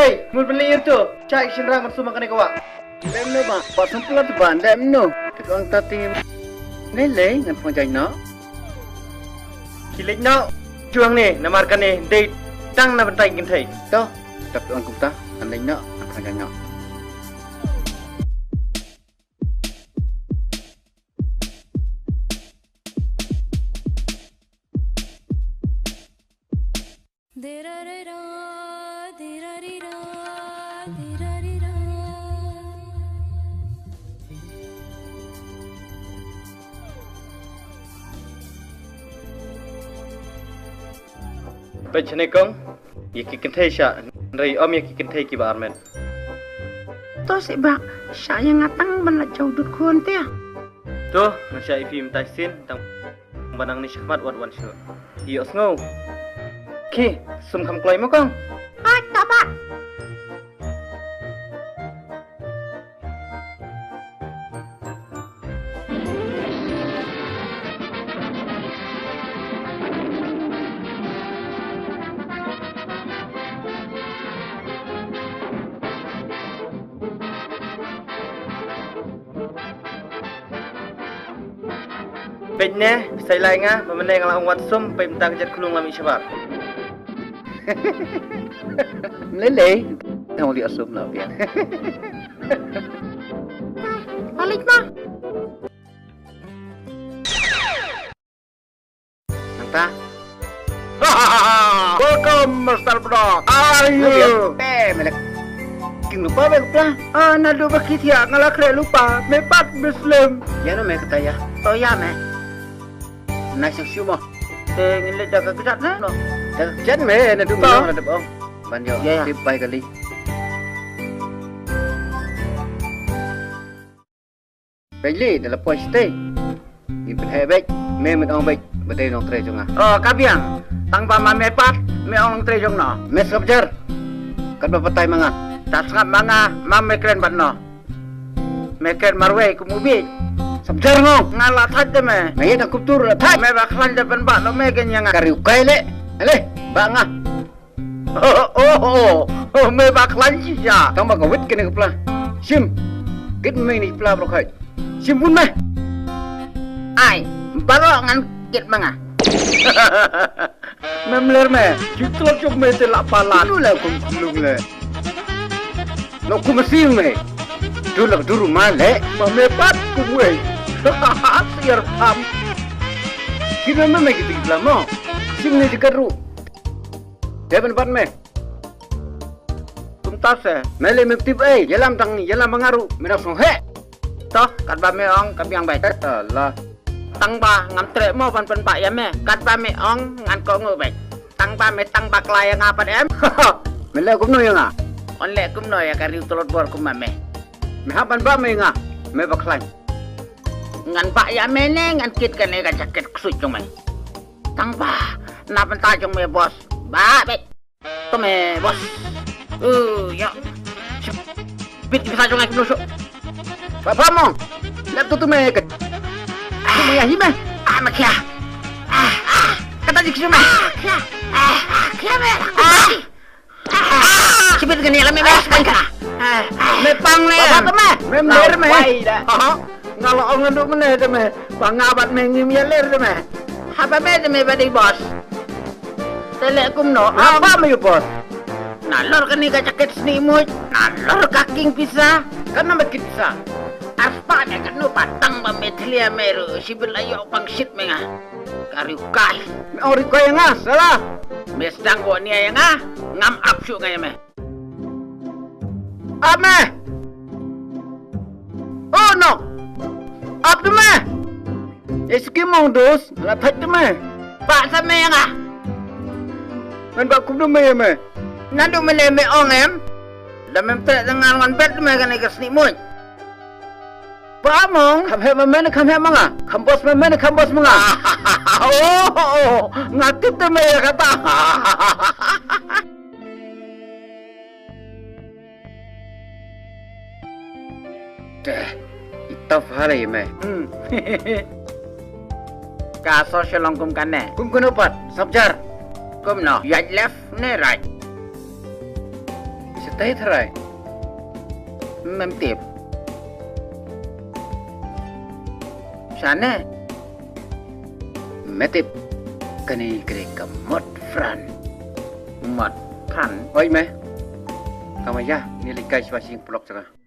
Hey, mun beli itu. Cai sindra masuk makan ikaw. Lem no ba? Pasang pula tu ban lem no. Tekong tati. Lele ngan pangjai no. Kilik no. Chuang ni, namarkan ni. Day tang na bantay gintay. To. Tapi orang kumta. Andai no. Pangjai no. Bajane kong, yaki kintay siya. Ray om yaki kintay ki ba armen. To si ba, siya yang ngatang bala jauh dut kuan tia. Tu, nasya ifim taisin tang banang ni syakmat wat wan syu. Ios ngau. Ki, sum kam kloy mo kong. Ay, taba. Pejne, saya lai nga, pemenang lang wat sum, pe minta kejat kulung lami syabar. Lele. Tengok dia asum lah biar. Balik mah. Nanta. Welcome, Mr. Brock. Ayo. Melek. King lupa be lupa. Nado bakit ya ngalak re lupa. Mepat Muslim. Ya no me kata ya. To ya me. Nasi syumah. Ngilid jaga kejat na, no. Dah jan me na du Tao. na debong. Banjo. Ya, ya. Tip bai kali. Baili dalam puan stay. Ni pen baik. Me met ong baik. Betul nong tre jonga. Oh, kabiang. Tang pa ma mepat, me ong tre jong no. Mes kapjar. Kan bapatai manga. Tak sangat manga, mam me keren ban no. Me keren marwe ku mubi. Sabjar ngong. Ngala thaj de me. Me nak kuptur la thai. Me ba khlan de ban ba no me gen yang. Kariu kai le. Ale. Banga. Oh, me ba khlan chi ya. Tang ba ka wit kene kapla. Sim. Git me ni pla bro khai. Sim pun me. Ai, baro ngan kit manga. Memler me. Jutlok jok me te lapalan. Lu la kum kulung le. Lo kum sim me. Du la duru ma le. Mepat kumwe. Siar pam. Kita me me gitu pla mo. Sim ni dikaru. Depan pat me. Tum tas eh. Mele me tip ai. Jalam tang ni, jalam mangaru. Me nak song he. Toh, kat ba me ong kabiang bai. Allah. Tang ba ngam tre mo pan pan pak ya me. Kat ba me ong ngan ko ngo bai. Tang ba me tang bak laya ngapan em. Mele kum no yang ah. On le kum no ya kariu telot bor kum me. Me hapan ba me nga. Me baklan. Ngan pak ya me ne ngan kit kan ne ka jaket kusut jong mai. Tang ba na pan ta jong me bos. Ba be. To me bos. Ya. Bit bisa jong ai kum no. Papa mo. Lap tu me ket. Tu me ya hime. Makia. Kata dik suma. Kia me. Cipit gani alam me sekarang kana. Me pang le. Apa tu me? Me mer me. Ngalo ong nduk mene tu me. Pangabat me ngim ya ler tu me. Apa me tu me badi bos. Tele kum no. Apa me bos? Nalor kani ka jaket sni mut. Nalor kaking pisa. Kan me kit sa. Aspa ne kan no patang ba metlia meru sibil ayo pang shit menga. Kariu kai. Me ori ko yang ah. Salah. Mesdang ko niya yang ngam apsu ngaya me. Ame. Oh no. Up tu me. Eski mong dos. La thaj tu me. Pak sa me yang Men ba kum no me me. Nandu me me ong em. Lamem tre dengan ngan bet me kan ikas ni mut. Ba mong. Kham he me kham he manga. Kham bos me kham bos manga. Oh, Ngatip tu me kata. Itaf hari me. Kaso shalong kum kan ne. Kum kuno pat. Sabjar. Kum no. Yaj left ne right. Stay try. Mentip. Sana Metip. Kani kere kamot fran. mật phản Oi me. Kamaya, nilikai swasing plok saka.